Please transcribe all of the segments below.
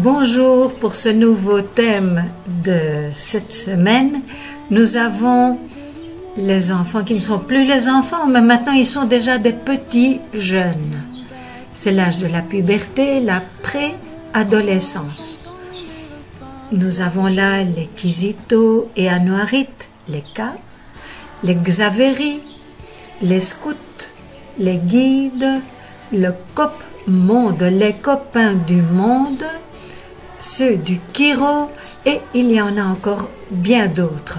Bonjour, pour ce nouveau thème de cette semaine, nous avons les enfants qui ne sont plus les enfants, mais maintenant ils sont déjà des petits jeunes. C'est l'âge de la puberté, la préadolescence. Nous avons là les Kizito et Anuarit, les K, les Xaveri, les scouts, les guides, le COP monde, les copains du monde, ceux du Kiro, et il y en a encore bien d'autres.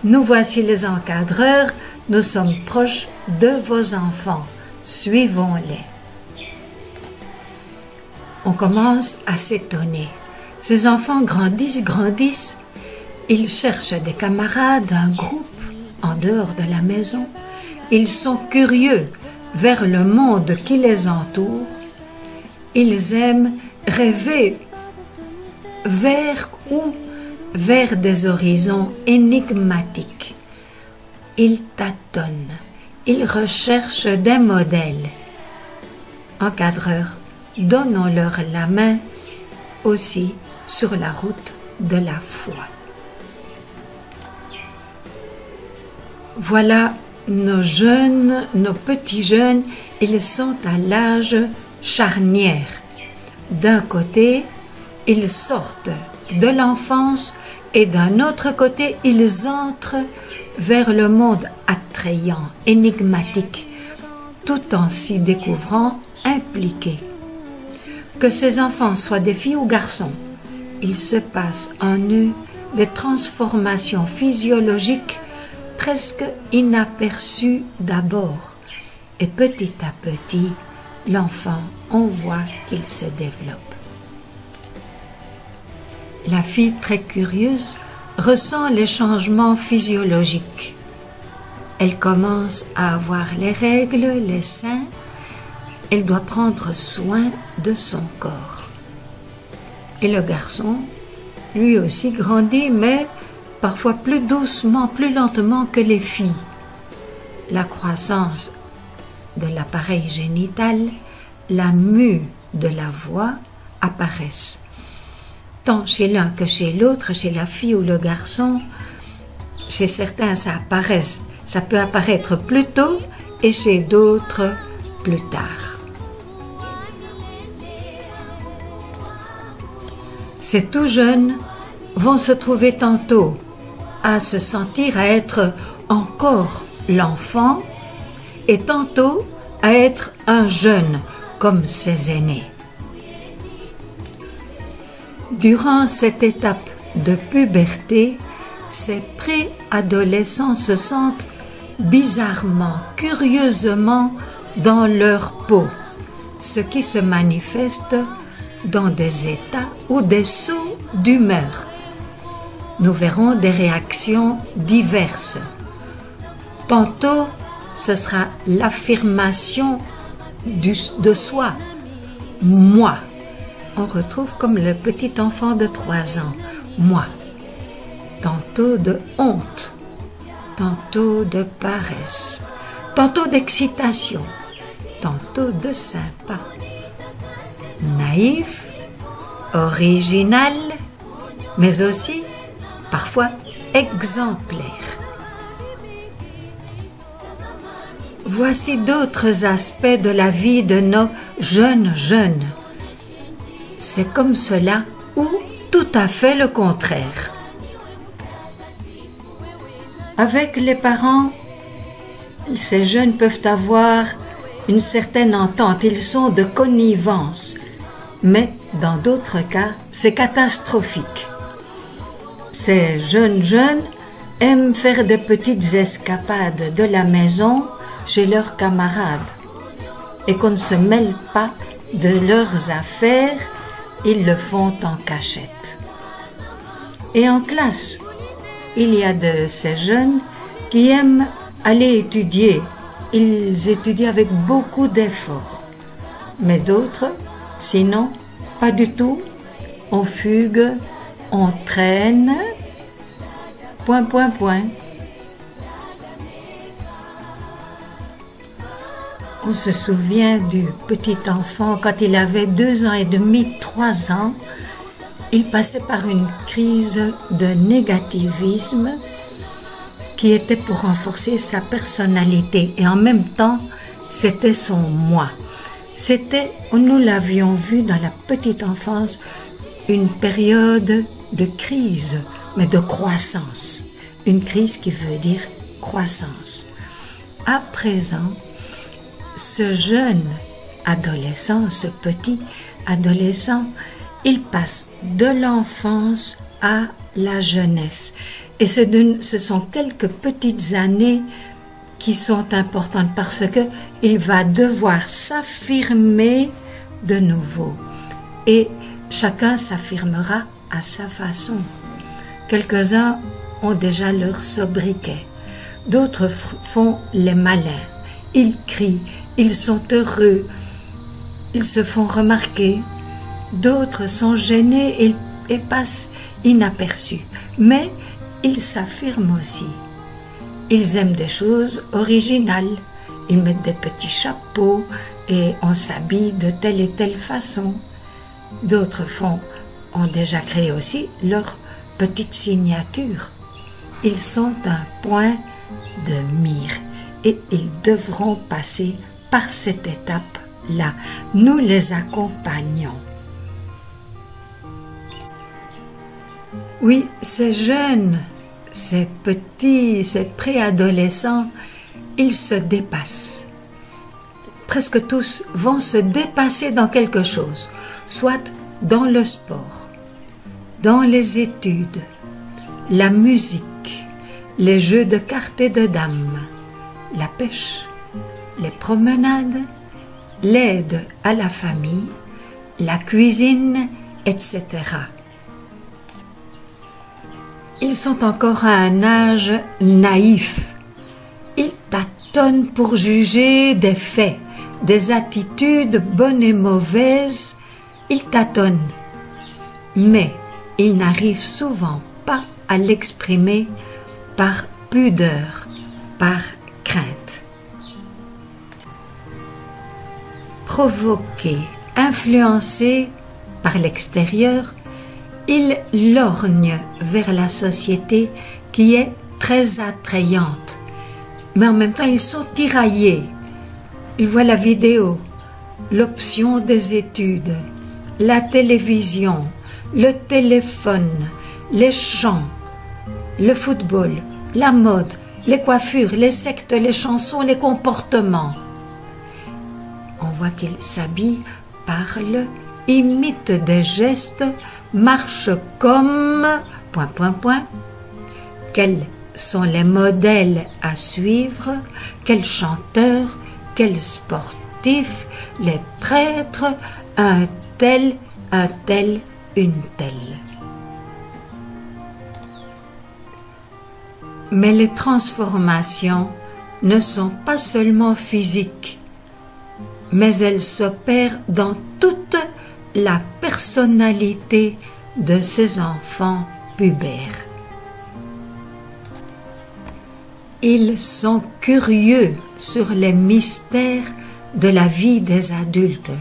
Nous voici les encadreurs, nous sommes proches de vos enfants. Suivons-les. On commence à s'étonner. Ces enfants grandissent. Ils cherchent des camarades, un groupe en dehors de la maison. Ils sont curieux vers le monde qui les entoure. Ils aiment rêver vers des horizons énigmatiques. Ils tâtonnent, ils recherchent des modèles. Encadreurs, donnons-leur la main aussi sur la route de la foi. Voilà nos jeunes, nos petits jeunes, ils sont à l'âge charnière. D'un côté, ils sortent de l'enfance et d'un autre côté, ils entrent vers le monde attrayant, énigmatique, tout en s'y découvrant impliqués. Que ces enfants soient des filles ou garçons, il se passe en eux des transformations physiologiques presque inaperçues d'abord. Et petit à petit, l'enfant, on voit qu'il se développe. La fille très curieuse ressent les changements physiologiques. Elle commence à avoir les règles, les seins. Elle doit prendre soin de son corps. Et le garçon, lui aussi grandit, mais parfois plus doucement, plus lentement que les filles. La croissance de l'appareil génital, la mue de la voix apparaissent. Tant chez l'un que chez l'autre, chez la fille ou le garçon, chez certains ça peut apparaître plus tôt et chez d'autres plus tard. Ces tout jeunes vont se trouver tantôt à se sentir à être encore l'enfant et tantôt à être un jeune comme ses aînés. Durant cette étape de puberté, ces préadolescents se sentent bizarrement, curieusement dans leur peau, ce qui se manifeste dans des états ou des sauts d'humeur. Nous verrons des réactions diverses. Tantôt, ce sera l'affirmation de soi, moi. On retrouve comme le petit enfant de 3 ans, moi. Tantôt de honte, tantôt de paresse, tantôt d'excitation, tantôt de sympa. Naïf, original, mais aussi parfois exemplaire. Voici d'autres aspects de la vie de nos jeunes. C'est comme cela ou tout à fait le contraire. Avec les parents, ces jeunes peuvent avoir une certaine entente, ils sont de connivence, mais dans d'autres cas, c'est catastrophique. Ces jeunes aiment faire de petites escapades de la maison chez leurs camarades et qu'on ne se mêle pas de leurs affaires. Ils le font en cachette. Et en classe, il y a de ces jeunes qui aiment aller étudier. Ils étudient avec beaucoup d'efforts. Mais d'autres, sinon, pas du tout. On fugue, on traîne. ... On se souvient du petit enfant quand il avait 2 ans et demi, 3 ans. il passait par une crise de négativisme qui était pour renforcer sa personnalité et en même temps, c'était son moi. C'était, nous l'avions vu dans la petite enfance, une période de crise, mais de croissance. Une crise qui veut dire croissance. À présent, ce jeune adolescent, ce petit adolescent, il passe de l'enfance à la jeunesse. Et ce sont quelques petites années qui sont importantes parce que il va devoir s'affirmer de nouveau. Et chacun s'affirmera à sa façon. Quelques-uns ont déjà leur sobriquet. D'autres font les malins. Ils crient, ils sont heureux, ils se font remarquer. D'autres sont gênés et passent inaperçus. Mais ils s'affirment aussi. Ils aiment des choses originales. Ils mettent des petits chapeaux et on s'habille de telle et telle façon. D'autres ont déjà créé aussi leur petite signature. Ils sont un point de mire et ils devront passer par cette étape-là. Nous les accompagnons. Oui, ces jeunes, ces petits, ces préadolescents, ils se dépassent. Presque tous vont se dépasser dans quelque chose, soit dans le sport, dans les études, la musique, les jeux de cartes et de dames, la pêche, les promenades, l'aide à la famille, la cuisine, etc. Ils sont encore à un âge naïf. Ils tâtonnent pour juger des faits, des attitudes bonnes et mauvaises. Ils tâtonnent, mais ils n'arrivent souvent pas à l'exprimer par pudeur, par crainte. Provoqués, influencés par l'extérieur, ils lorgnent vers la société qui est très attrayante. Mais en même temps, ils sont tiraillés. Ils voient la vidéo, l'option des études, la télévision, le téléphone, les chants, le football, la mode, les coiffures, les sectes, les chansons, les comportements. On voit qu'ils s'habillent, parlent, imitent des gestes, marchent comme... Quels sont les modèles à suivre? Quels chanteurs? Quels sportifs? Les prêtres? Un tel, une telle. Mais les transformations ne sont pas seulement physiques, mais elles s'opèrent dans toute la personnalité de ces enfants pubères. Ils sont curieux sur les mystères de la vie des adultes,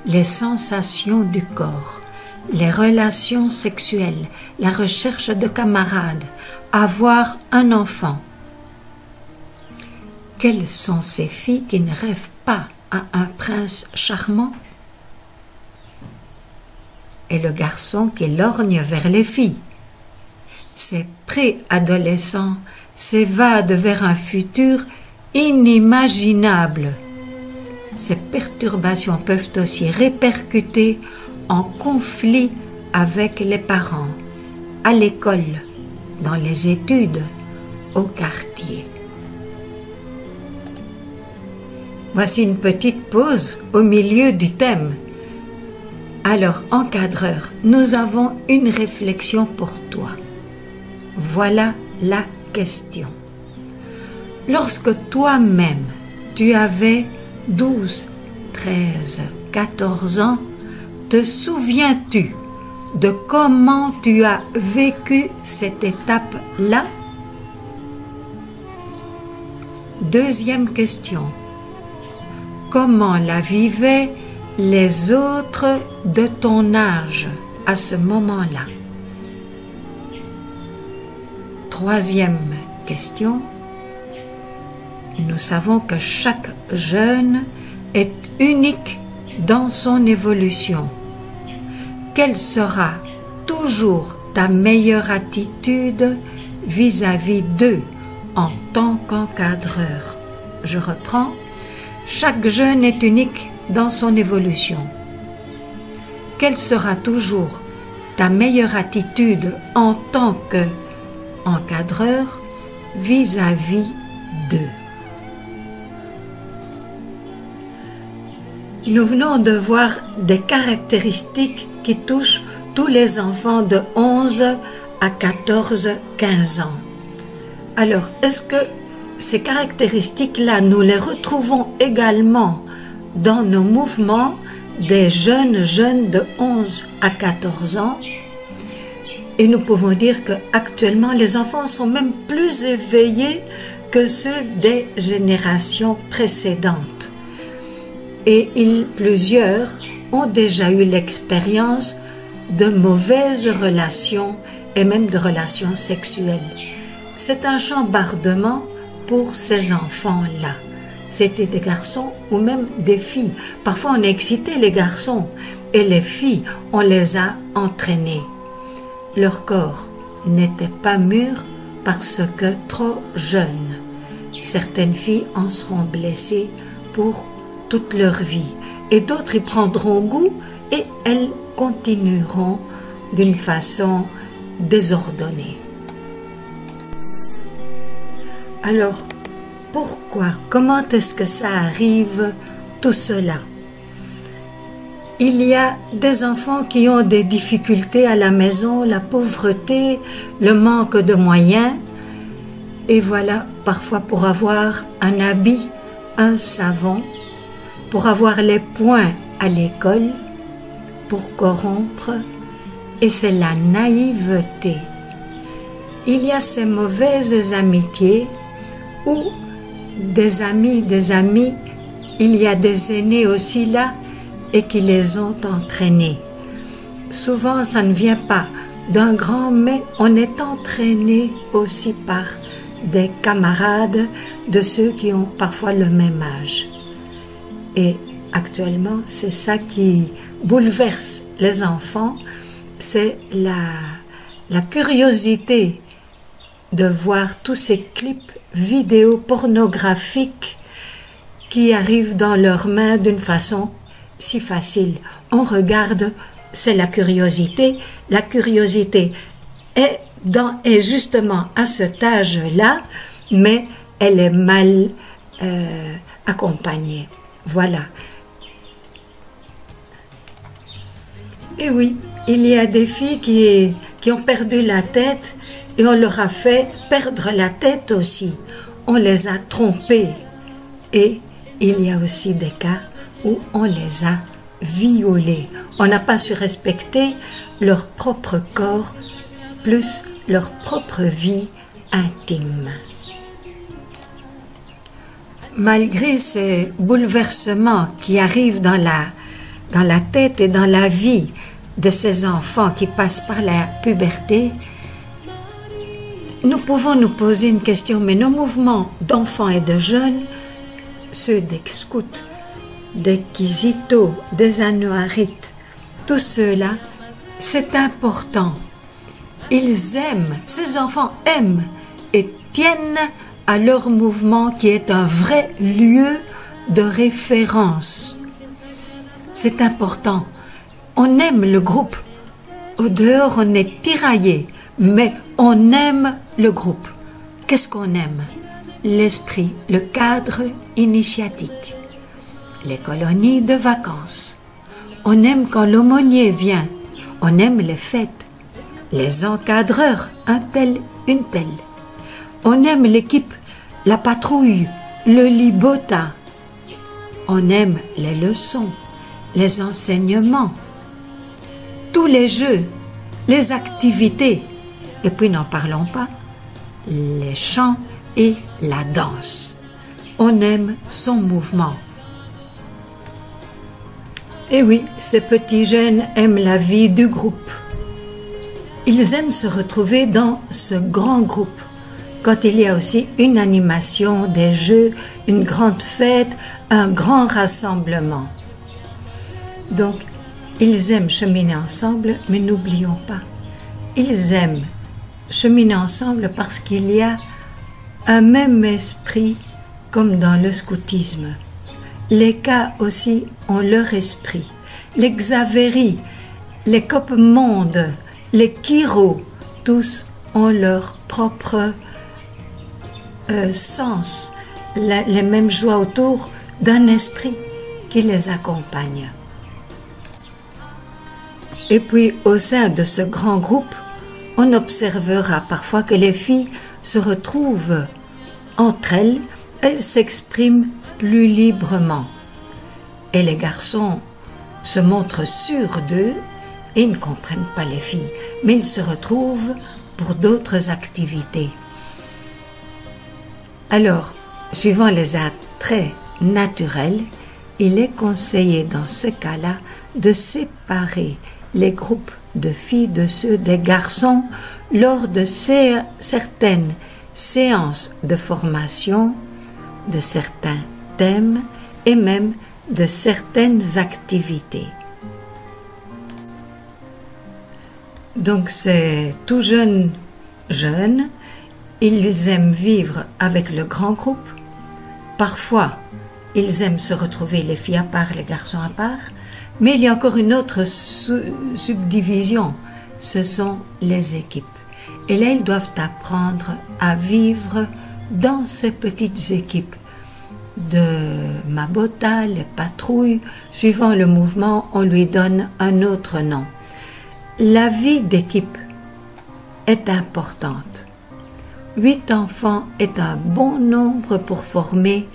les sensations du corps, les relations sexuelles, la recherche de camarades, avoir un enfant. Quelles sont ces filles qui ne rêvent pas à un prince charmant? Et le garçon qui lorgne vers les filles. Ces préadolescents s'évadent vers un futur inimaginable. Ces perturbations peuvent aussi répercuter en conflit avec les parents, à l'école, dans les études, au quartier. Voici une petite pause au milieu du thème. Alors, encadreur, nous avons une réflexion pour toi. Voilà la question. Lorsque toi-même, tu avais 12, 13, 14 ans, te souviens-tu de comment tu as vécu cette étape-là? Deuxième question. Comment la vivaient les autres de ton âge? à ce moment-là. Troisième question. Nous savons que chaque jeune est unique dans son évolution. Quelle sera toujours ta meilleure attitude vis-à-vis d'eux en tant qu'encadreur? Je reprends. Chaque jeune est unique dans son évolution. Quelle sera toujours ta meilleure attitude en tant qu'encadreur vis-à-vis d'eux? Nous venons de voir des caractéristiques qui touchent tous les enfants de 11 à 14-15 ans. Alors, est-ce que ces caractéristiques-là, nous les retrouvons également dans nos mouvements des jeunes de 11 à 14 ans? Et nous pouvons dire qu'actuellement, les enfants sont même plus éveillés que ceux des générations précédentes. Et plusieurs ont déjà eu l'expérience de mauvaises relations et même de relations sexuelles. C'est un chambardement pour ces enfants-là. C'était des garçons ou même des filles. Parfois on excitait les garçons et les filles, on les a entraînés. Leur corps n'était pas mûr parce que trop jeunes. Certaines filles en seront blessées pour toute leur vie et d'autres y prendront goût et elles continueront d'une façon désordonnée. Alors, pourquoi? Comment est-ce que ça arrive tout cela? Il y a des enfants qui ont des difficultés à la maison, la pauvreté, le manque de moyens, et voilà, parfois pour avoir un habit, un savon, pour avoir les points à l'école, pour corrompre, et c'est la naïveté. Il y a ces mauvaises amitiés où des amis, il y a des aînés aussi là et qui les ont entraînés. Souvent, ça ne vient pas d'un grand, mais on est entraîné aussi par des camarades de ceux qui ont parfois le même âge. Et actuellement, c'est ça qui bouleverse les enfants, c'est la curiosité de voir tous ces clips vidéo pornographiques qui arrivent dans leurs mains d'une façon si facile. On regarde, c'est la curiosité. La curiosité est justement à cet âge-là, mais elle est mal accompagnée. Voilà. Et oui, il y a des filles qui ont perdu la tête et on leur a fait perdre la tête aussi. On les a trompées. Et il y a aussi des cas où on les a violées. On n'a pas su respecter leur propre corps plus leur propre vie intime. Malgré ces bouleversements qui arrivent dans la tête et dans la vie de ces enfants qui passent par la puberté, nous pouvons nous poser une question, mais nos mouvements d'enfants et de jeunes, ceux des scouts, des Kizito, des Anuarites, tous ceux-là, c'est important. Ils aiment, ces enfants aiment et tiennent à leur mouvement qui est un vrai lieu de référence. C'est important. On aime le groupe. Au dehors, on est tiraillé, mais on aime le groupe. Qu'est-ce qu'on aime? L'esprit, le cadre initiatique, les colonies de vacances. On aime quand l'aumônier vient. On aime les fêtes, les encadreurs, un tel, une telle. On aime l'équipe, la patrouille, le libota. On aime les leçons, les enseignements, tous les jeux, les activités. Et puis n'en parlons pas, les chants et la danse. On aime son mouvement. Et oui, ces petits jeunes aiment la vie du groupe. Ils aiment se retrouver dans ce grand groupe. Quand il y a aussi une animation, des jeux, une grande fête, un grand rassemblement. Donc, ils aiment cheminer ensemble, mais n'oublions pas, ils aiment cheminer ensemble parce qu'il y a un même esprit comme dans le scoutisme. Les cas aussi ont leur esprit. Les Xavéry, les Cope-Monde, les Kiro, tous ont leur propre sens, les mêmes joies autour d'un esprit qui les accompagne. Et puis, au sein de ce grand groupe, on observera parfois que les filles se retrouvent entre elles, elles s'expriment plus librement. Et les garçons se montrent sûrs d'eux et ne comprennent pas les filles, mais ils se retrouvent pour d'autres activités. Alors, suivant les attraits naturels, il est conseillé dans ce cas-là de séparer les groupes de filles de ceux des garçons lors de certaines séances de formation, de certains thèmes et même de certaines activités. Donc ces tout jeunes, ils aiment vivre avec le grand groupe. Parfois, ils aiment se retrouver les filles à part, les garçons à part. Mais il y a encore une autre subdivision, ce sont les équipes. Et là, ils doivent apprendre à vivre dans ces petites équipes de Mabota, les patrouilles. Suivant le mouvement, on lui donne un autre nom. La vie d'équipe est importante. 8 enfants est un bon nombre pour former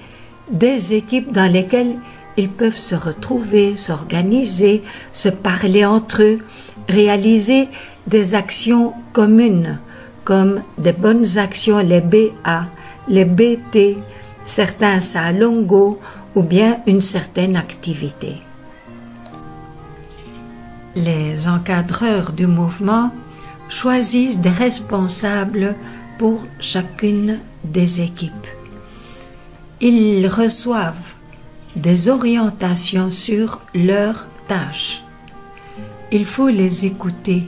des équipes dans lesquelles ils peuvent se retrouver, s'organiser, se parler entre eux, réaliser des actions communes, comme des bonnes actions, les BA, les BT, certains salongo ou bien une certaine activité. Les encadreurs du mouvement choisissent des responsables pour chacune des équipes. Ils reçoivent des orientations sur leurs tâches. Il faut les écouter,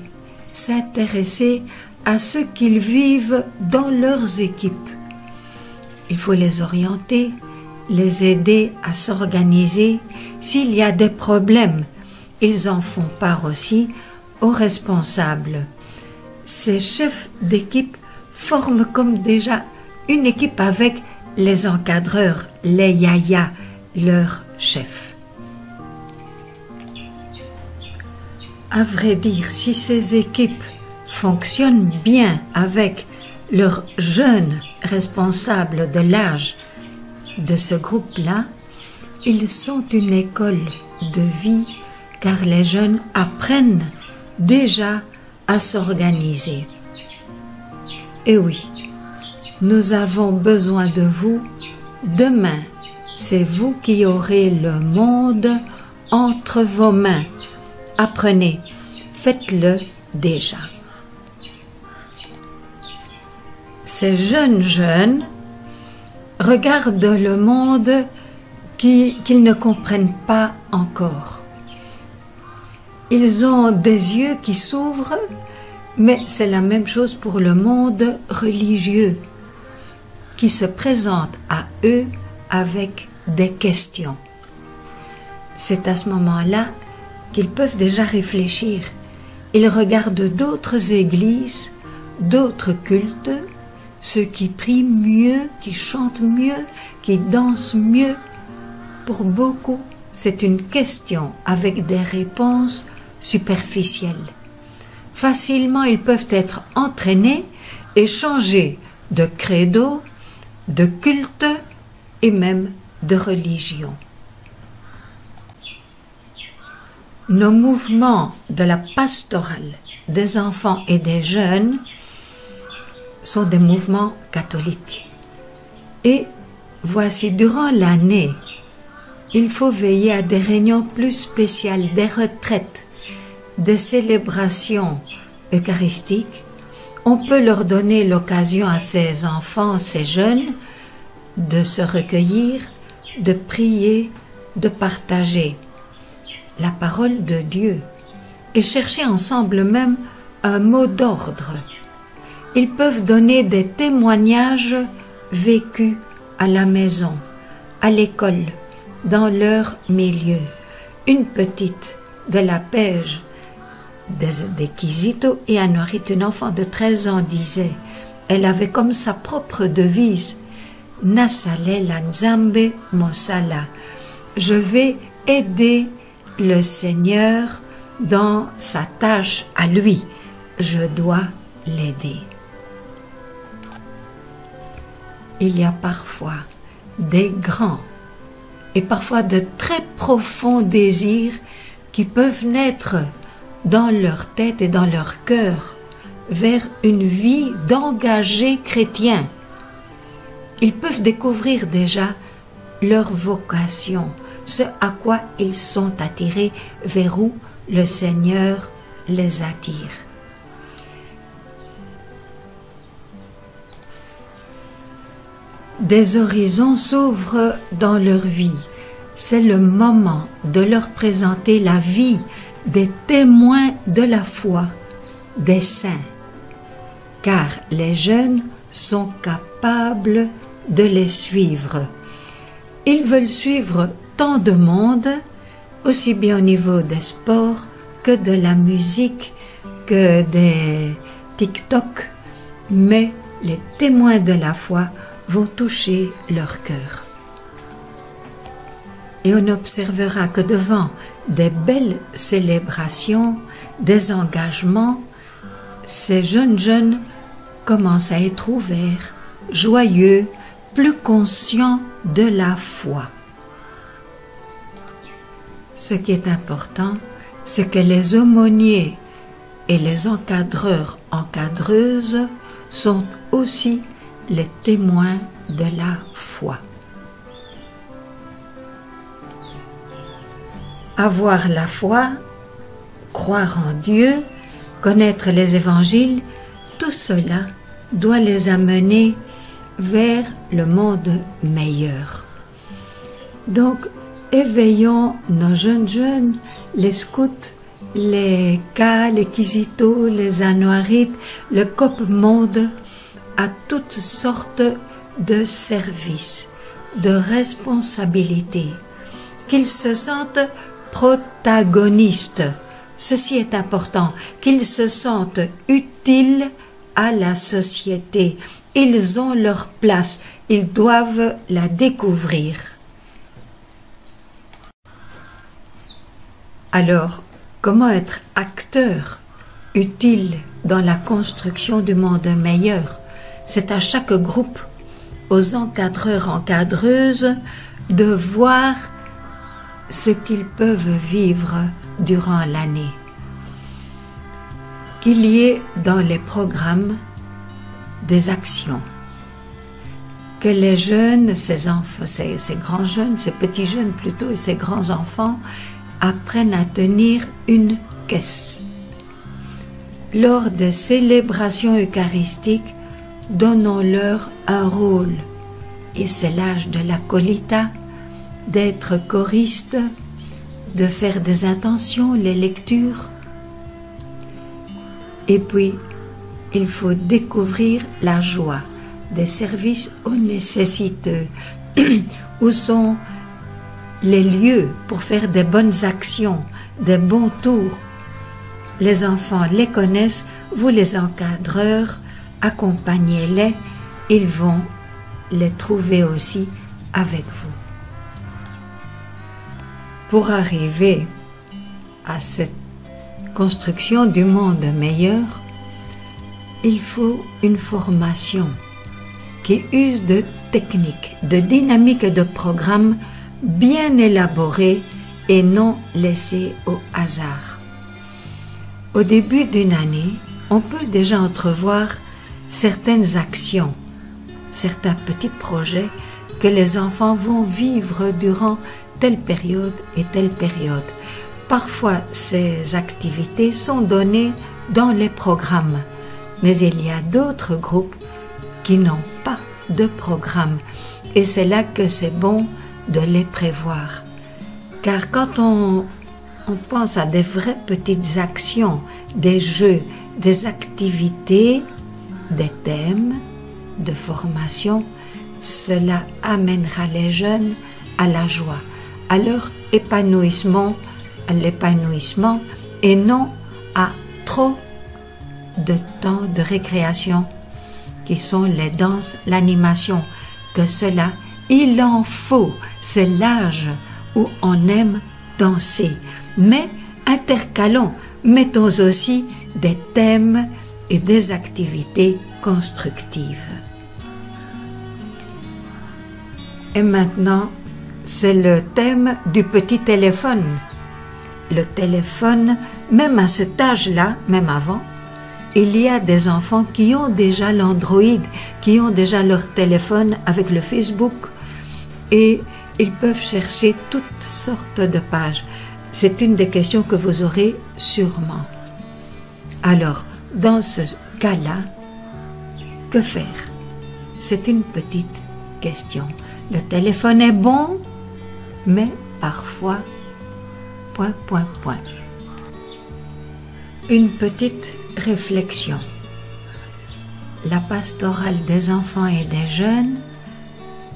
s'intéresser à ce qu'ils vivent dans leurs équipes. Il faut les orienter, les aider à s'organiser. S'il y a des problèmes, ils en font part aussi aux responsables. Ces chefs d'équipe forment comme déjà une équipe avec les encadreurs, les yayas, leurs chefs. À vrai dire, si ces équipes fonctionnent bien avec leurs jeunes responsables de l'âge de ce groupe-là, ils sont une école de vie car les jeunes apprennent déjà à s'organiser. Et oui, nous avons besoin de vous. Demain, c'est vous qui aurez le monde entre vos mains. Apprenez, faites-le déjà. Ces jeunes regardent le monde qu'ils ne comprennent pas encore. Ils ont des yeux qui s'ouvrent, mais c'est la même chose pour le monde religieux qui se présente à eux avec des questions. C'est à ce moment-là qu'ils peuvent déjà réfléchir. Ils regardent d'autres églises, d'autres cultes, ceux qui prient mieux, qui chantent mieux, qui dansent mieux. Pour beaucoup, c'est une question avec des réponses superficielles. Facilement, ils peuvent être entraînés et changer de credo, de culte et même de religion. Nos mouvements de la pastorale des enfants et des jeunes sont des mouvements catholiques. Et voici, durant l'année, il faut veiller à des réunions plus spéciales, des retraites, des célébrations eucharistiques. On peut leur donner l'occasion à ces enfants, ces jeunes, de se recueillir, de prier, de partager la parole de Dieu et chercher ensemble même un mot d'ordre. Ils peuvent donner des témoignages vécus à la maison, à l'école, dans leur milieu. Une petite de la Pege des Kizito et Anuarit, une enfant de 13 ans, disait, elle avait comme sa propre devise, Nasalela Nzambe Mosala. Je vais aider le Seigneur dans sa tâche à lui. Je dois l'aider. Il y a parfois des grands et parfois de très profonds désirs qui peuvent naître dans leur tête et dans leur cœur vers une vie d'engagés chrétiens. Ils peuvent découvrir déjà leur vocation, ce à quoi ils sont attirés, vers où le Seigneur les attire. Des horizons s'ouvrent dans leur vie. C'est le moment de leur présenter la vie des témoins de la foi, des saints, car les jeunes sont capables de les suivre. Ils veulent suivre tant de monde, aussi bien au niveau des sports que de la musique, que des TikTok, mais les témoins de la foi vont toucher leur cœur. Et on observera que devant des belles célébrations, des engagements, ces jeunes commencent à être ouverts, joyeux, plus conscients de la foi. Ce qui est important, c'est que les aumôniers et les encadreurs, encadreuses sont aussi les témoins de la foi. Avoir la foi, croire en Dieu, connaître les évangiles, tout cela doit les amener vers le monde meilleur. Donc, éveillons nos jeunes, les scouts, les Ka, les Kizito, les Anuarit, le COP Monde, à toutes sortes de services, de responsabilités, qu'ils se sentent protagonistes. Ceci est important, qu'ils se sentent utiles à la société. Ils ont leur place, ils doivent la découvrir. Alors, comment être acteur utile dans la construction du monde meilleur? C'est à chaque groupe, aux encadreurs, encadreuses, de voir ce qu'ils peuvent vivre durant l'année. Qu'il y ait dans les programmes des actions. Que les jeunes, ces enfants, ces grands jeunes, ces petits jeunes plutôt, et ces grands enfants, apprennent à tenir une caisse. Lors des célébrations eucharistiques, donnons-leur un rôle. Et c'est l'âge de la colita, d'être choriste, de faire des intentions, les lectures. Et puis, il faut découvrir la joie des services aux nécessiteux. Où sont les lieux pour faire des bonnes actions, des bons tours? Les enfants les connaissent, vous les encadreurs, accompagnez-les, ils vont les trouver aussi avec vous. Pour arriver à cette construction du monde meilleur, il faut une formation qui use de techniques, de dynamiques et de programmes bien élaborés et non laissés au hasard. Au début d'une année, on peut déjà entrevoir certaines actions, certains petits projets que les enfants vont vivre durant telle période et telle période. Parfois, ces activités sont données dans les programmes, mais il y a d'autres groupes qui n'ont pas de programme. Et c'est là que c'est bon de les prévoir. Car quand on pense à des vraies petites actions, des jeux, des activités, des thèmes de formation, cela amènera les jeunes à la joie, à leur épanouissement, et non à trop de temps de récréation qui sont les danses, l'animation, que cela, il en faut, c'est l'âge où on aime danser. Mais intercalons, mettons aussi des thèmes et des activités constructives. Et maintenant, c'est le thème du petit téléphone. Le téléphone, même à cet âge-là, même avant, il y a des enfants qui ont déjà l'Android, qui ont déjà leur téléphone avec le Facebook et ils peuvent chercher toutes sortes de pages. C'est une des questions que vous aurez sûrement. Alors, dans ce cas-là, que faire? C'est une petite question. Le téléphone est bon, mais parfois, ... Une petite réflexion. La pastorale des enfants et des jeunes,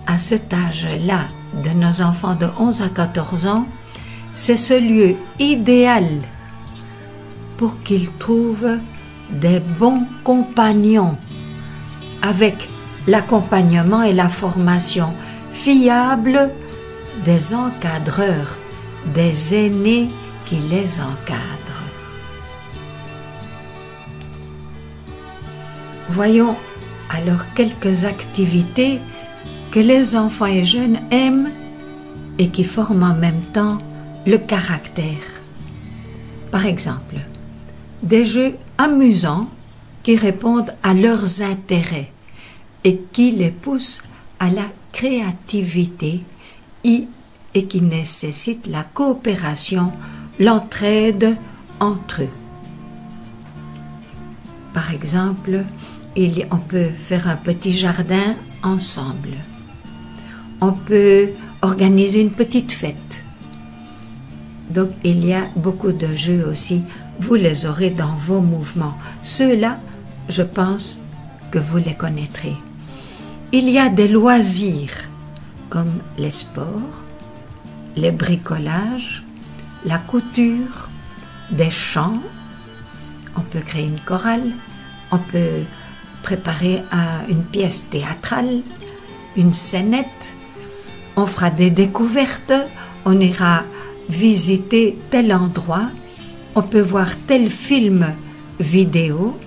à cet âge-là de nos enfants de 11 à 14 ans, c'est ce lieu idéal pour qu'ils trouvent des bons compagnons avec l'accompagnement et la formation fiable des encadreurs, des aînés qui les encadrent. Voyons alors quelques activités que les enfants et jeunes aiment et qui forment en même temps le caractère. Par exemple, des jeux amusants qui répondent à leurs intérêts et qui les poussent à la créativité et qui nécessitent la coopération, l'entraide entre eux. Par exemple, on peut faire un petit jardin ensemble. On peut organiser une petite fête. Donc, il y a beaucoup de jeux aussi. Vous les aurez dans vos mouvements. Ceux-là, je pense que vous les connaîtrez. Il y a des loisirs comme les sports, les bricolages, la couture, des chants. On peut créer une chorale, on peut préparer une pièce théâtrale, une scénette, on fera des découvertes, on ira visiter tel endroit, on peut voir tel film vidéo.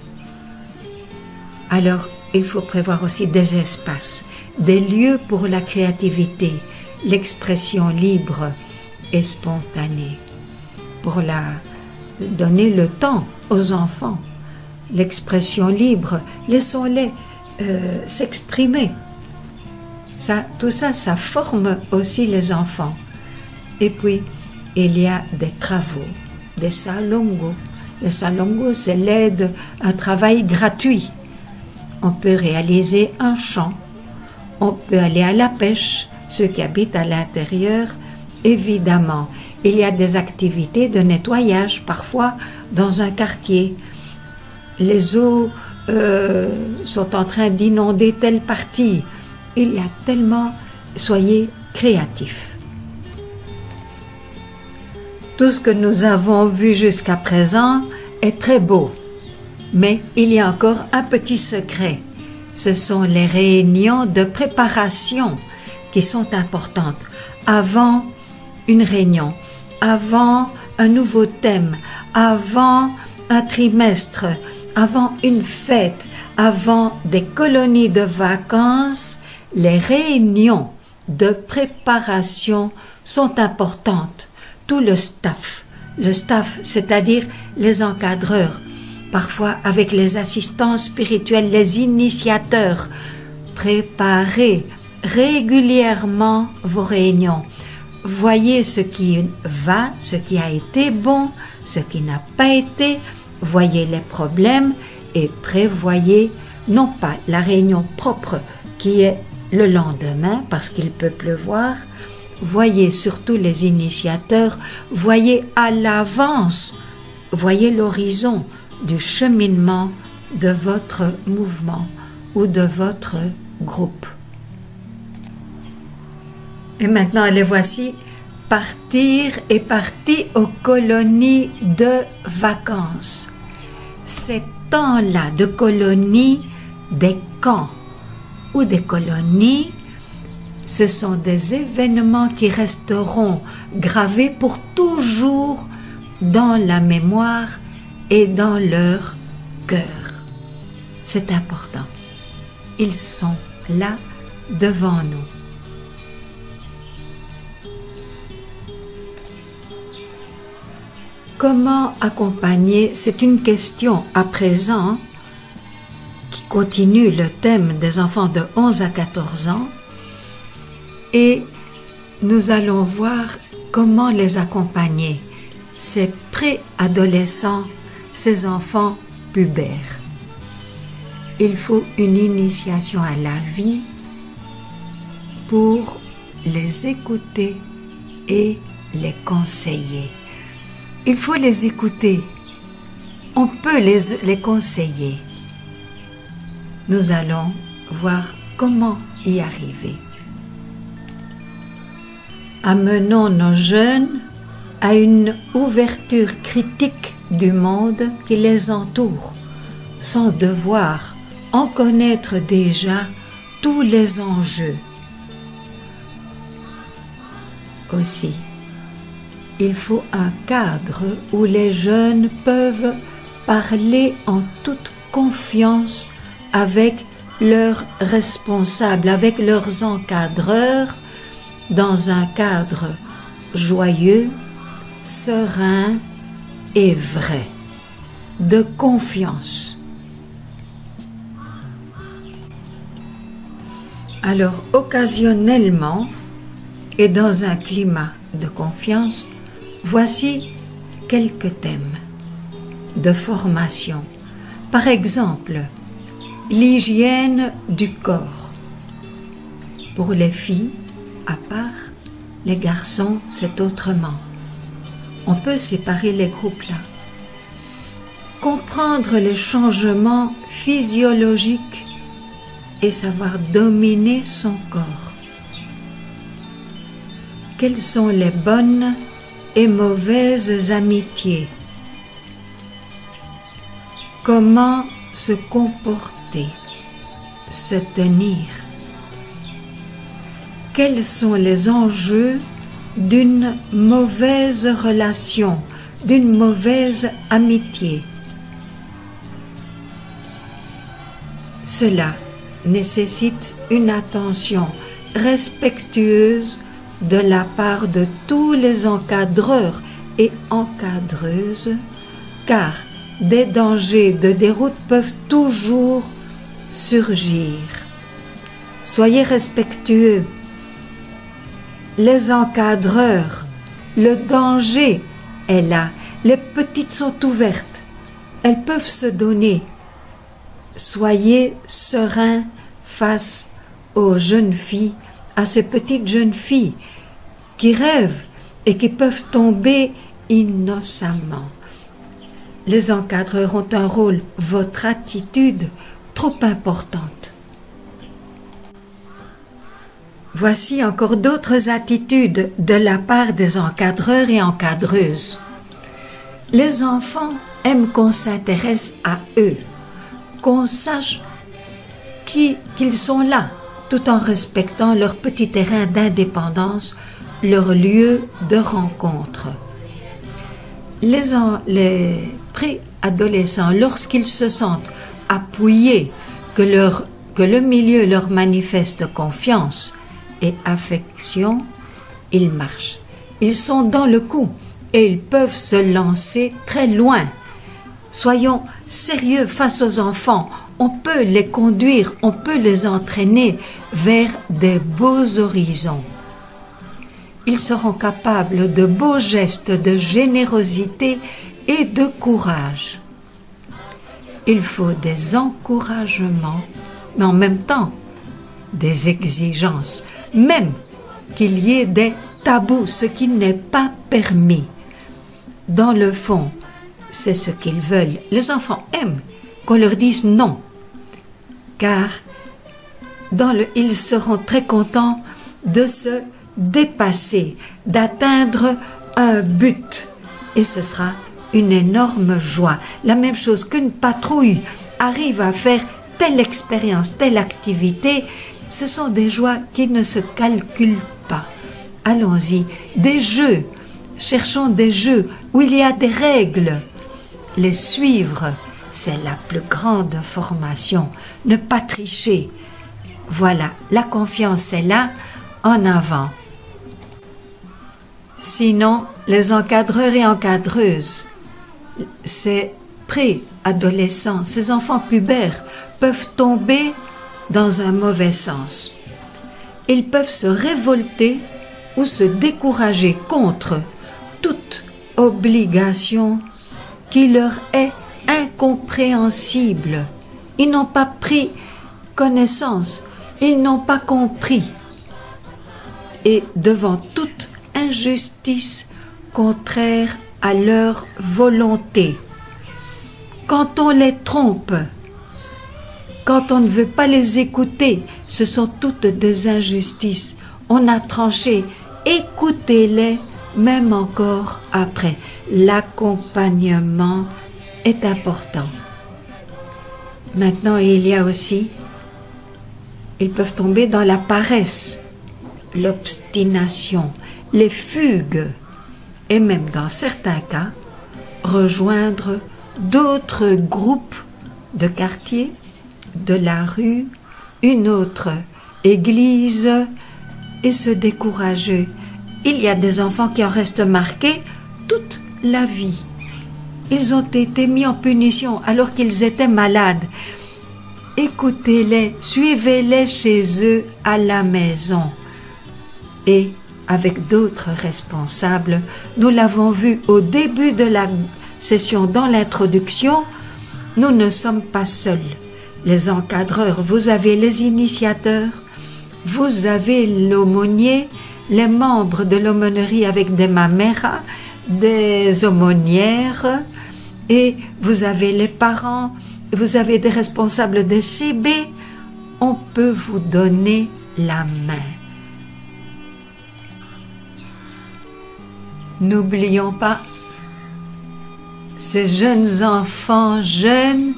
Alors, il faut prévoir aussi des espaces, des lieux pour la créativité, l'expression libre et spontanée, pour donner le temps aux enfants. L'expression libre, laissons-les s'exprimer. Tout ça, ça forme aussi les enfants. Et puis, il y a des travaux, des salongos. Les salongos, c'est l'aide, un travail gratuit. On peut réaliser un champ, on peut aller à la pêche, ceux qui habitent à l'intérieur, évidemment. Il y a des activités de nettoyage, parfois dans un quartier. Les eaux sont en train d'inonder telle partie. Il y a tellement, soyez créatifs. Tout ce que nous avons vu jusqu'à présent est très beau, mais il y a encore un petit secret. Ce sont les réunions de préparation qui sont importantes. Avant une réunion, avant un nouveau thème, avant un trimestre, avant une fête, avant des colonies de vacances, les réunions de préparation sont importantes. Tout le staff, c'est-à-dire les encadreurs, parfois avec les assistants spirituels, les initiateurs, préparez régulièrement vos réunions. voyez ce qui va, ce qui a été bon, ce qui n'a pas été, voyez les problèmes et prévoyez non pas la réunion propre qui est le lendemain parce qu'il peut pleuvoir, voyez surtout les initiateurs, voyez à l'avance, voyez l'horizon du cheminement de votre mouvement ou de votre groupe. Et maintenant, les voici partir et partis aux colonies de vacances. Ces temps-là de colonies, des camps ou des colonies, ce sont des événements qui resteront gravés pour toujours dans la mémoire et dans leur cœur. C'est important. Ils sont là devant nous. Comment accompagner? C'est une question à présent qui continue le thème des enfants de 11 à 14 ans et nous allons voir comment les accompagner, ces préadolescents, ces enfants pubères. Il faut une initiation à la vie pour les écouter et les conseiller. Il faut les écouter. On peut les conseiller. Nous allons voir comment y arriver. Amenons nos jeunes à une ouverture critique du monde qui les entoure, sans devoir en connaître déjà tous les enjeux. Aussi, il faut un cadre où les jeunes peuvent parler en toute confiance avec leurs responsables, avec leurs encadreurs, dans un cadre joyeux, serein et vrai, de confiance. Alors, occasionnellement, et dans un climat de confiance, voici quelques thèmes de formation. Par exemple, l'hygiène du corps. Pour les filles, à part, les garçons, c'est autrement. On peut séparer les groupes là. Comprendre les changements physiologiques et savoir dominer son corps. Quelles sont les bonnes et mauvaises amitiés? Comment se comporter, se tenir? Quels sont les enjeux d'une mauvaise relation, d'une mauvaise amitié? Cela nécessite une attention respectueuse de la part de tous les encadreurs et encadreuses, car des dangers de déroute peuvent toujours surgir. Soyez respectueux. Les encadreurs, le danger est là. Les petites sont ouvertes. Elles peuvent se donner. Soyez sereins face aux jeunes filles, à ces petites jeunes filles qui rêvent et qui peuvent tomber innocemment. Les encadreurs ont un rôle, votre attitude trop importante. Voici encore d'autres attitudes de la part des encadreurs et encadreuses. Les enfants aiment qu'on s'intéresse à eux, qu'on sache qu'ils sont là, tout en respectant leur petit terrain d'indépendance, leur lieu de rencontre. Les préadolescents, lorsqu'ils se sentent appuyés, que le milieu leur manifeste confiance et affection, ils marchent. Ils sont dans le coup et ils peuvent se lancer très loin. Soyons sérieux face aux enfants. On peut les conduire, on peut les entraîner vers des beaux horizons. ils seront capables de beaux gestes de générosité et de courage. Il faut des encouragements, mais en même temps des exigences, même qu'il y ait des tabous, ce qui n'est pas permis. Dans le fond, c'est ce qu'ils veulent. Les enfants aiment qu'on leur dise non, car ils seront très contents de se dépasser, d'atteindre un but, et ce sera une énorme joie. La même chose qu'une patrouille arrive à faire telle expérience, telle activité, ce sont des joies qui ne se calculent pas. Allons-y, des jeux, cherchons des jeux où il y a des règles. Les suivre, c'est la plus grande formation. Ne pas tricher. Voilà, la confiance est là, en avant. Sinon, les encadreurs et encadreuses, ces pré-adolescents, ces enfants pubères peuvent tomber dans un mauvais sens. Ils peuvent se révolter ou se décourager contre toute obligation qui leur est incompréhensible. Ils n'ont pas pris connaissance, ils n'ont pas compris. Et devant toute injustice contraire à leur volonté, quand on les trompe, quand on ne veut pas les écouter, ce sont toutes des injustices. On a tranché, écoutez-les, même encore après. L'accompagnement est important. Maintenant, il y a aussi, ils peuvent tomber dans la paresse, l'obstination, les fugues, et même dans certains cas, rejoindre d'autres groupes de quartier, de la rue, une autre église, et se décourager. Il y a des enfants qui en restent marqués toute la vie. Ils ont été mis en punition alors qu'ils étaient malades. Écoutez-les, suivez-les chez eux à la maison. Et avec d'autres responsables, nous l'avons vu au début de la session dans l'introduction, nous ne sommes pas seuls. Les encadreurs, vous avez les initiateurs, vous avez l'aumônier, les membres de l'aumônerie avec des mameras, des aumônières, et vous avez les parents, vous avez des responsables des CB. On peut vous donner la main. N'oublions pas, ces jeunes enfants jeunes,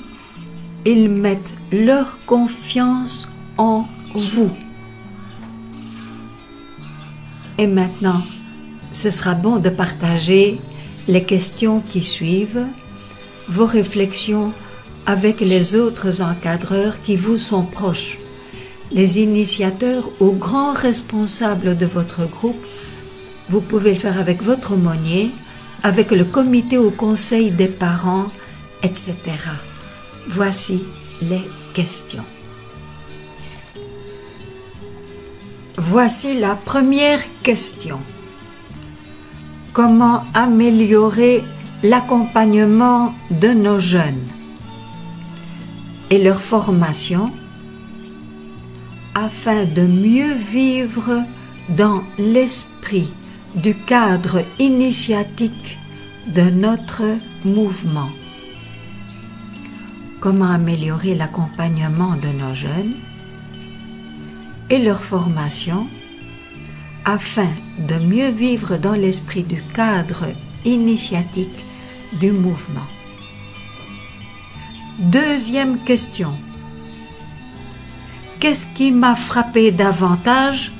ils mettent leur confiance en vous. Et maintenant, ce sera bon de partager les questions qui suivent, vos réflexions avec les autres encadreurs qui vous sont proches, les initiateurs ou grands responsables de votre groupe. Vous pouvez le faire avec votre aumônier, avec le comité ou conseil des parents, etc. Voici les questions. Voici la première question. Comment améliorer l'accompagnement de nos jeunes et leur formation afin de mieux vivre dans l'esprit du cadre initiatique de notre mouvement? Comment améliorer l'accompagnement de nos jeunes et leur formation afin de mieux vivre dans l'esprit du cadre initiatique du mouvement. Deuxième question. Qu'est-ce qui m'a frappé davantage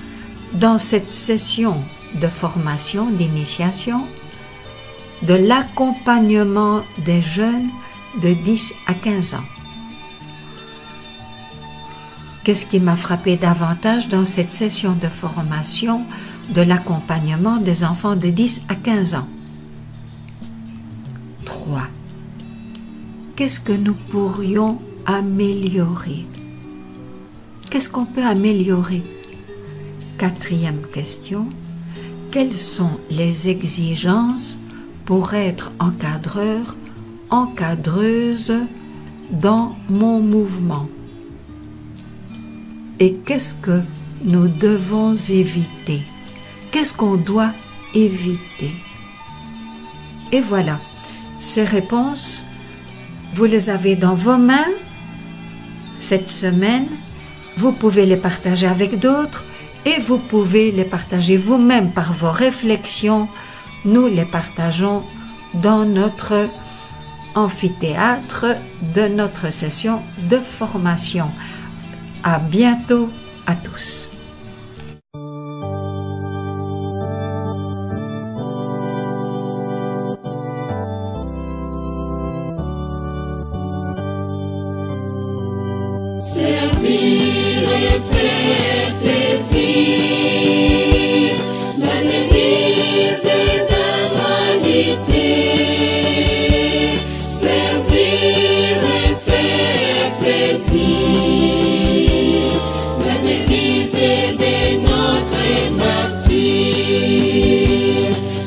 dans cette session de formation, d'initiation, de l'accompagnement des jeunes de 10 à 15 ans? Qu'est-ce qui m'a frappé davantage dans cette session de formation de l'accompagnement des enfants de 10 à 15 ans? 3. Qu'est-ce que nous pourrions améliorer? Qu'est-ce qu'on peut améliorer? Quatrième question. quelles sont les exigences pour être encadreur, encadreuse dans mon mouvement? Et qu'est-ce que nous devons éviter? Qu'est-ce qu'on doit éviter? Et voilà, ces réponses, vous les avez dans vos mains cette semaine. Vous pouvez les partager avec d'autres et vous pouvez les partager vous-même par vos réflexions. Nous les partageons dans notre amphithéâtre de notre session de formation. À bientôt à tous. Servir et faire plaisir, la devise d'humanité. Servir et faire plaisir, la devise de notre martyr.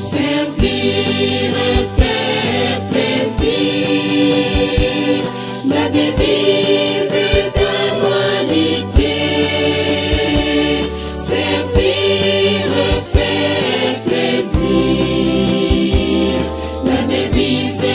Servir et faire plaisir, la devise d'humanité. Servir et faire plaisir, la devise